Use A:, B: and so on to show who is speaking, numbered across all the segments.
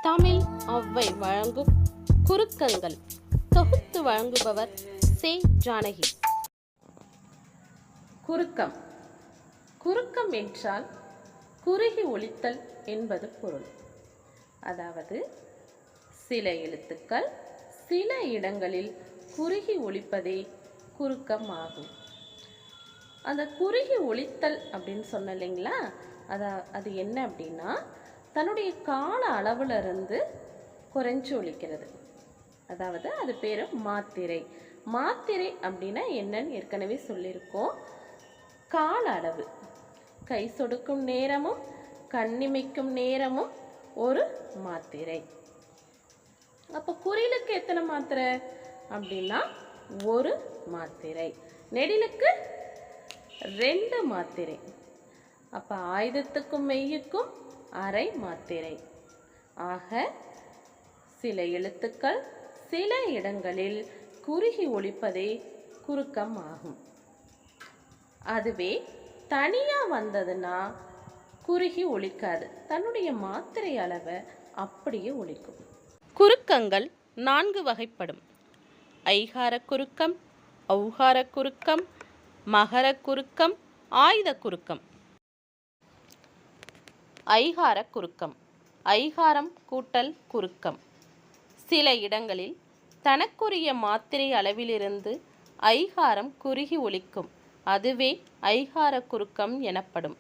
A: தமிழ் ஒளவை வழங்கும் குறுக்கங்கள். தொகுத்து வழங்குபவர் சே. ஜானகி. குறுக்கம். குறுக்கம் என்றால் குறுகி ஒலித்தல் என்பது பொருள். அதாவது சில எழுத்துக்கள் சில இடங்களில் குறுகி ஒலிப்பதே குறுக்கம் ஆகும். அந்த குறுகி ஒலித்தல் அப்படின்னு சொன்ன இல்லைங்களா, அது என்ன அப்படின்னா, தன்னுடைய கால அளவுல இருந்து குறைஞ்சு ஒலிக்கிறது. அதாவது அது பேர் மாத்திரை. மாத்திரை அப்படின்னா என்னன்னு ஏற்கனவே சொல்லியிருக்கோம். கால அளவு, கை சொடுக்கும் நேரமும் கண்ணிமைக்கும் நேரமும் ஒரு மாத்திரை. அப்போ குறிலுக்கு எத்தனை மாத்திரை அப்படின்னா ஒரு மாத்திரை, நெடிலுக்கு 2 மாத்திரை. அப்ப ஆயுதத்துக்கும் மெய்யுக்கும் அரை மாத்திரை. ஆக சில எழுத்துக்கள் சில இடங்களில் குறுகி ஒலிப்பதே குறுக்கம் ஆகும். அதுவே தனியா வந்ததுன்னா குறுகி ஒலிக்காது, தன்னுடைய மாத்திரை அளவை அப்படியே ஒலிக்கும். குறுக்கங்கள் 4 வகைப்படும். ஐகார குறுக்கம், ஔகார குறுக்கம், மகர குறுக்கம், ஆயுத குறுக்கம். ஐகார குறுக்கம், ஐகாரம் கூட்டல் குறுக்கம். சில இடங்களில் தனக்குரிய மாத்திரை அளவிலிருந்து ஐகாரம் குறுகி ஒலிக்கும், அதுவே ஐகார குறுக்கம் எனப்படும்.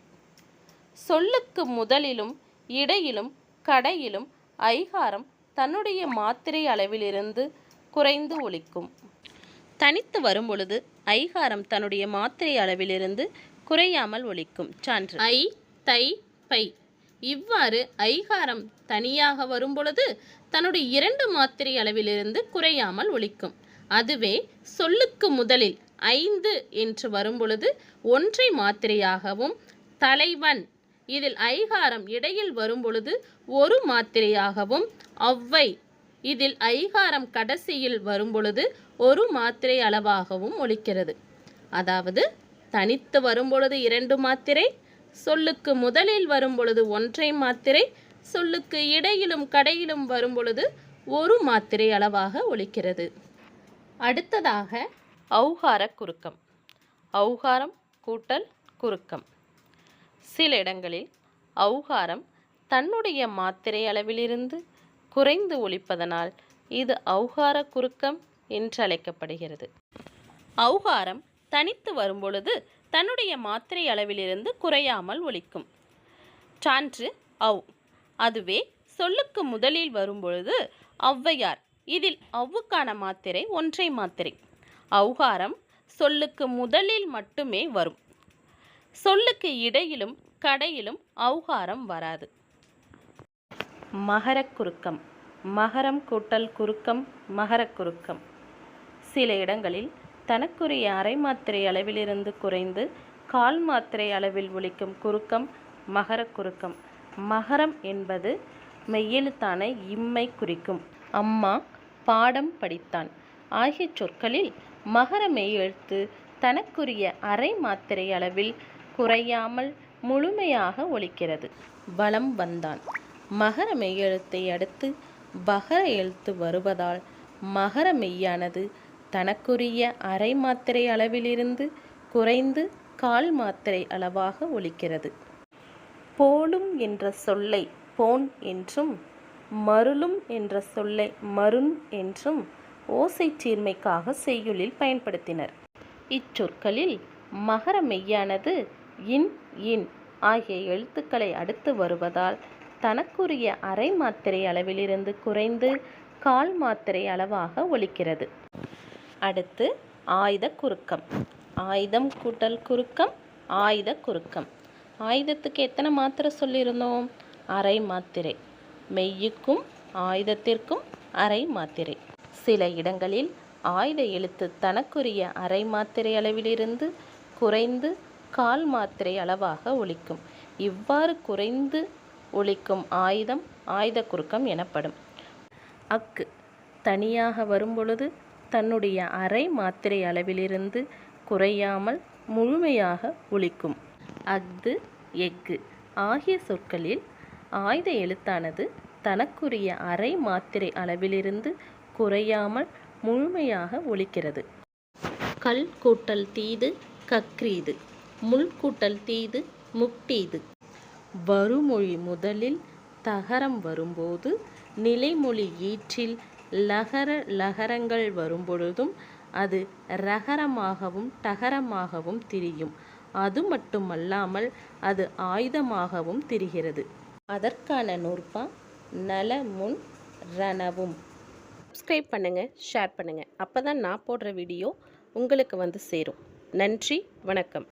A: சொல்லுக்கு முதலிலும் இடையிலும் கடையிலும் ஐகாரம் தன்னுடைய மாத்திரை அளவிலிருந்து குறைந்து ஒலிக்கும். தனித்து வரும்பொழுது ஐகாரம் தன்னுடைய மாத்திரை அளவிலிருந்து குறையாமல் ஒலிக்கும். சான்று ஐ, தை, பை. இவ்வாறு ஐகாரம் தனியாக வரும்பொழுது தன்னுடைய 2 மாத்திரை அளவிலிருந்து குறையாமல் ஒலிக்கும். அதுவே சொல்லுக்கு முதலில் 5 என்று வரும்பொழுது 1 மாத்திரையாகவும், தலைவன் இதில் ஐகாரம் இடையில் வரும்பொழுது 1 மாத்திரையாகவும், ஒளவை இதில் ஐகாரம் கடைசியில் வரும்பொழுது 1 மாத்திரை அளவாகவும் ஒலிக்கிறது. அதாவது தனித்து வரும்பொழுது 2 மாத்திரை, சொல்லுக்கு முதலில் வரும்பொழுது 1 மாத்திரை, சொல்லுக்கு இடையிலும் கடையிலும் வரும்பொழுது 1 மாத்திரை அளவாக ஒலிக்கிறது. அடுத்ததாக ஔகார குறுக்கம். ஔகாரம் கூட்டல் குறுக்கம். சில இடங்களில் ஔகாரம் தன்னுடைய மாத்திரை அளவிலிருந்து குறைந்து ஒலிப்பதனால் இது ஔகார குறுக்கம் என்று அழைக்கப்படுகிறது. ஔகாரம் தனித்து வரும்பொழுது தன்னுடைய மாத்திரை அளவிலிருந்து குறையாமல் ஒலிக்கும். சான்று ஔ. அதுவே சொல்லுக்கு முதலில் வரும்பொழுது ஔவையார், இதில் ஔவுக்கான மாத்திரை 1 மாத்திரை. ஔகாரம் சொல்லுக்கு முதலில் மட்டுமே வரும், சொல்லுக்கு இடையிலும் கடையிலும் ஔகாரம் வராது. மகர குறுக்கம். மகரம் கூட்டல் குறுக்கம் மகர குறுக்கம். சில இடங்களில் தனக்குரிய அரை மாத்திரை அளவிலிருந்து குறைந்து 1/4 மாத்திரை அளவில் ஒலிக்கும் குறுக்கம் மகர குறுக்கம். மகரம் என்பது மெய்யெழுத்தான இம்மை குறிக்கும். அம்மா, பாடம் படித்தான் ஆகிய சொற்களில் மகர மெய்யெழுத்து தனக்குரிய அரை மாத்திரை அளவில் குறையாமல் முழுமையாக ஒலிக்கிறது. வலம் வந்தான். மகர மெய்யெழுத்தை அடுத்து பகர எழுத்து வருவதால் மகர மெய்யானது தனக்குரிய அரை மாத்திரை அளவிலிருந்து குறைந்து 1/4 மாத்திரை அளவாக ஒலிக்கிறது. போலும் என்ற சொல்லை போன் என்றும், மருளும் என்ற சொல்லை மருண் என்றும் ஓசை சீர்மைக்காக செய்யுளில் பயன்படுத்தினர். இச்சொற்களில் மகர மெய்யானது இன், இன் ஆகிய எழுத்துக்களை அடுத்து வருவதால் தனக்குரிய அரை மாத்திரை அளவிலிருந்து குறைந்து 1/4 மாத்திரை அளவாக ஒலிக்கிறது. அடுத்து ஆயுத குறுக்கம். ஆயுதம் கூட்டல் குறுக்கம் ஆயுத குறுக்கம். ஆயுதத்துக்கு எத்தனை மாத்திரை சொல்லியிருந்தோம்? அரை மாத்திரை. மெய்யுக்கும் ஆயுதத்திற்கும் அரை மாத்திரை. சில இடங்களில் ஆயுத எழுத்து தனக்குரிய அரை மாத்திரை அளவிலிருந்து குறைந்து 1/4 மாத்திரை அளவாக ஒலிக்கும். இவ்வாறு குறைந்து ஒலிக்கும் ஆயுதம் ஆயுத குறுக்கம் எனப்படும். அக்கு தனியாக வரும்பொழுது தன்னுடைய அரை மாத்திரை அளவிலிருந்து குறையாமல் முழுமையாக ஒலிக்கும். அஃது, எஃகு ஆகிய சொற்களில் ஆயுத எழுத்தானது தனக்குரிய அரை மாத்திரை அளவிலிருந்து குறையாமல் முழுமையாக ஒலிக்கிறது. கல் கூட்டல் தீது கக்ரீது, முள் கூட்டல் தீது முக்டீது. வருமொழி முதலில் தகரம் வரும்போது நிலைமொழி ஈற்றில் லகர லகரங்கள் வரும்பொழுதும் அது ரகரமாகவும் டகரமாகவும் திரியும். அது மட்டுமல்லாமல் அது ஆயுதமாகவும் திரிகிறது. அதற்கான நூற்பா நலமுன் ரணவும். சப்ஸ்கிரைப் பண்ணுங்கள், ஷேர் பண்ணுங்கள். அப்போ தான் நான் போடுற வீடியோ உங்களுக்கு வந்து சேரும். நன்றி, வணக்கம்.